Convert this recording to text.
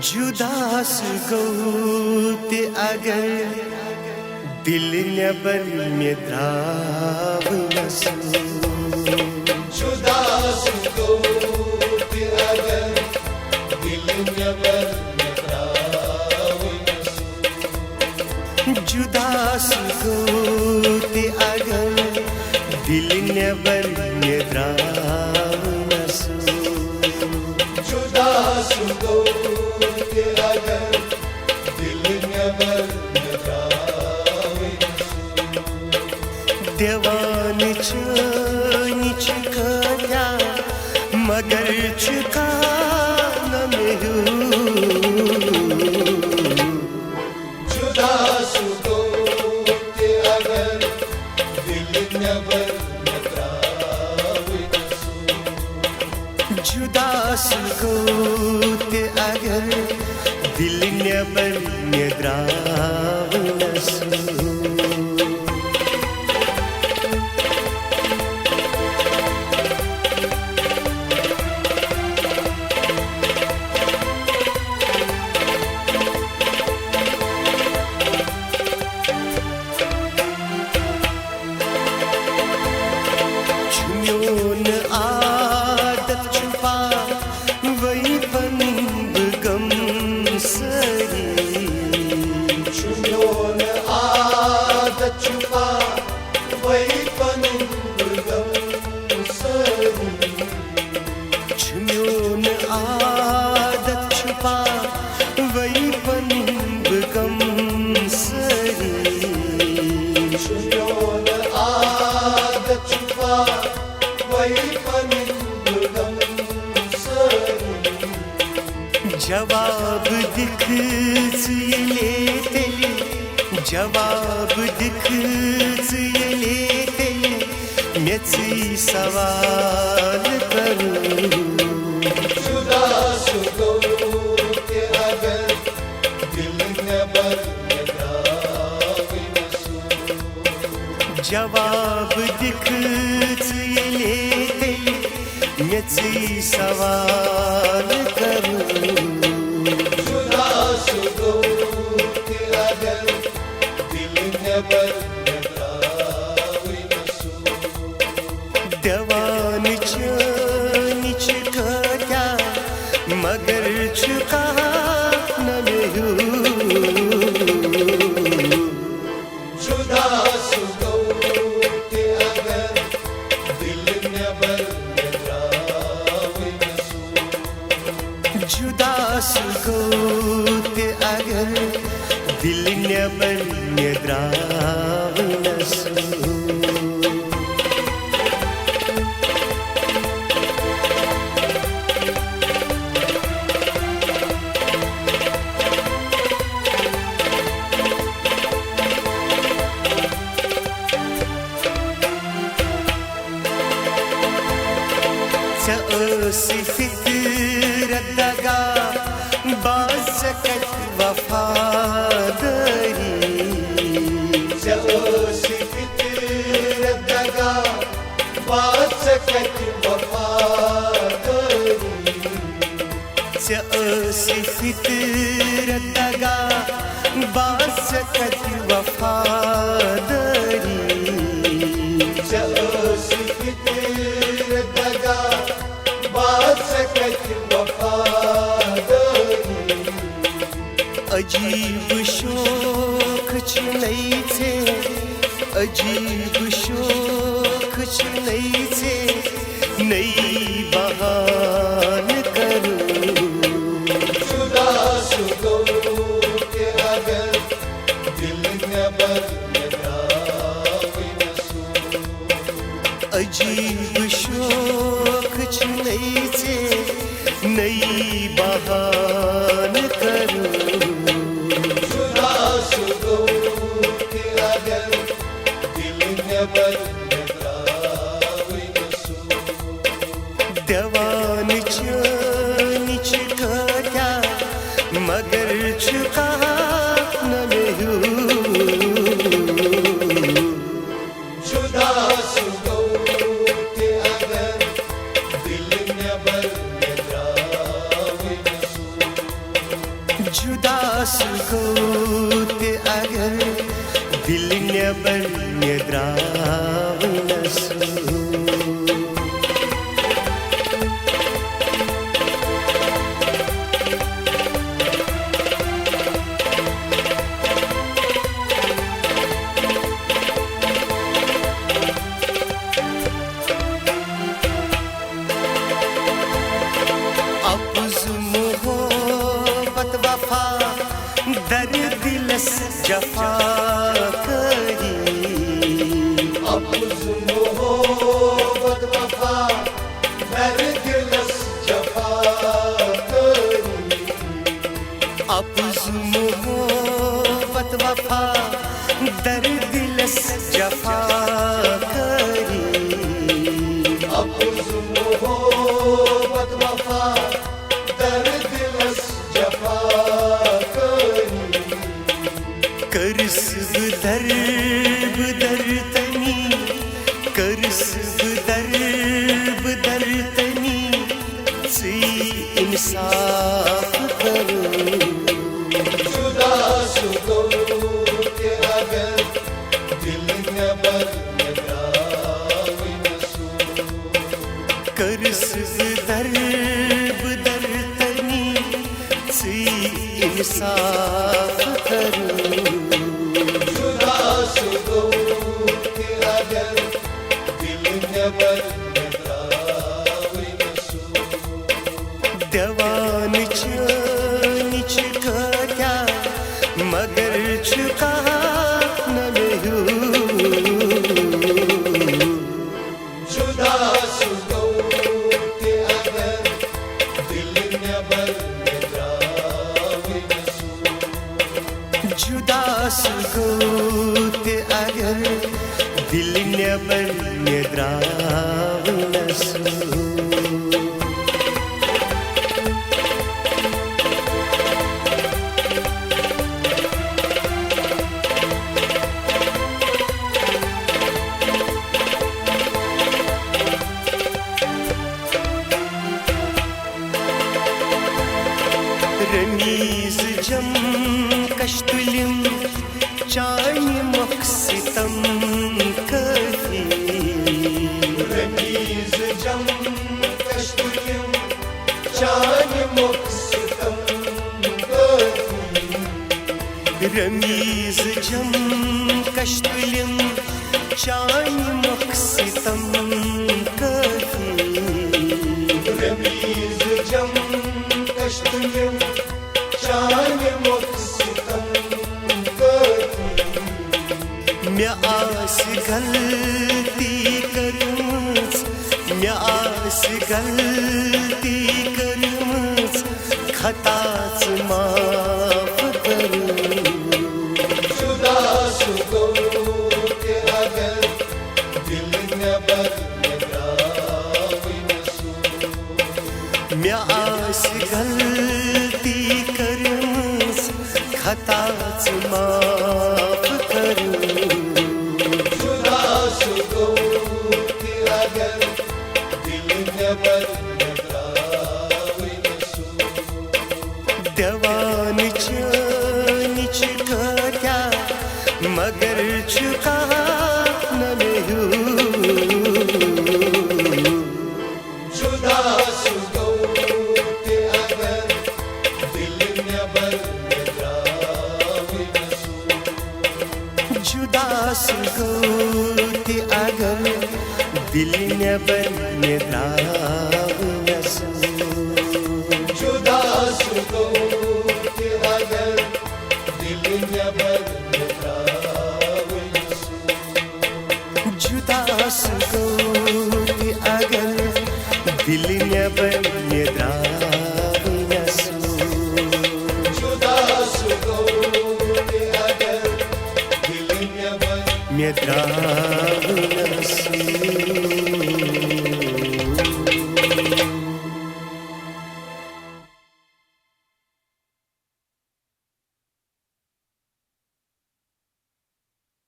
जुदास गौते अगर दिल नेबर में द्रावनसु जुदास गौते अगर दिल नेबर में द्रावनसु जुदास गौते अगर दिल नेबर में द्रावनसु जुदास गौते अगर दिल नेबर में द्रावनसु देवान निच कया मगर चुका न मेहू जुदास गौते अगर दिल नेबर में द्रावनसु जुदास गौते अगर दिल नेबर में द्रावनसु छुम्योन आदत छुपा वही पन्ब गम सरी छुम्योन आदत छुपा वही पन्ब गम सरी छुम्योन आदत छुपा वही पन्ब गम सरी छुम्योन आदत छुपा वही पन्ब गम सरी जवाब दिख लेते जवाब दिख लेते मैं सवाल करूं जुदास गौते अगर दिल नेबर में द्रावनसु जवाब दिख लेते मैं सवाल करूं जुदास गौते अगर दिल नेबर में द्रावनसु देवान निच कया मगर चुका न मेहू जुदास गौते अगर दिल नेबर में द्रावनसु जुदास गौते अगर दिल नेबर में द्रावनसु फितर दगा बासकत वफादारी फितर दगा बासकत वफादारी फितर दगा बासकत वफादारी फितर दगा बासकत वफादारी अजीब शोक छे अजीब शोक छे नई बहान करूं जुदास गौते अगर दिल नेबर में द्रावनसु अजीब शोक छे नई बहान करूं जुदास गौते अगर दिल नेबर में द्रावनसु देवान निच कया मगर चुका न मेहू जुदास गौते अगर दिल नेबर में द्रावनसु su gauti agar dil nebar nedraunasu. दर दिलस जफा करी अबुज़ मोहब्बत वफा दर दिलस जफा करी अबुज़ मोहब्बत वफा दर दिलस जफा करी अबुज़ मोहब्बत वफा दर दिलस जफा करस दर्ब दर्तनी करस दर्ब दर्तनी सी इंसाफ करो जुदा सुगो के अगर दिल नेबर नेद्राविनसु करस दर्ब दर्तनी सी इंसाफ करो दवान निच क्या मगर चुका न लहू जुदा सुगो के अगर दिल नेबर नेद्राविनसु जुदा सुगो ते अगर दिल नेबर नेद्रावनसु रमीज जम कश्तुलिम चाय मक्सितम कही रमीज जम कश्तुलिम चाय मक्सितम कही रमीज जम कश्तुलिम चाय मक्सितम कही रमीज जम कश्तुलिम चाय मक्सितम कही मैं आस गलती करूँ मैं आस गलती करूँ खताच माफ करूँ जुदा सुगो के अगर दिल नेबर नेद्राविनसु मैं आस गलती करूँ खताच माफ करूँ जुदा सुगो के अगर दिल नेबर नेद्राविनसु दवान निच क्या मगर चुका न लहू जुदा सुगो के अगर दिल नेबर नेद्राविनसु जुदा सुगो ते अगर दिल नेबर नेद्रावनसु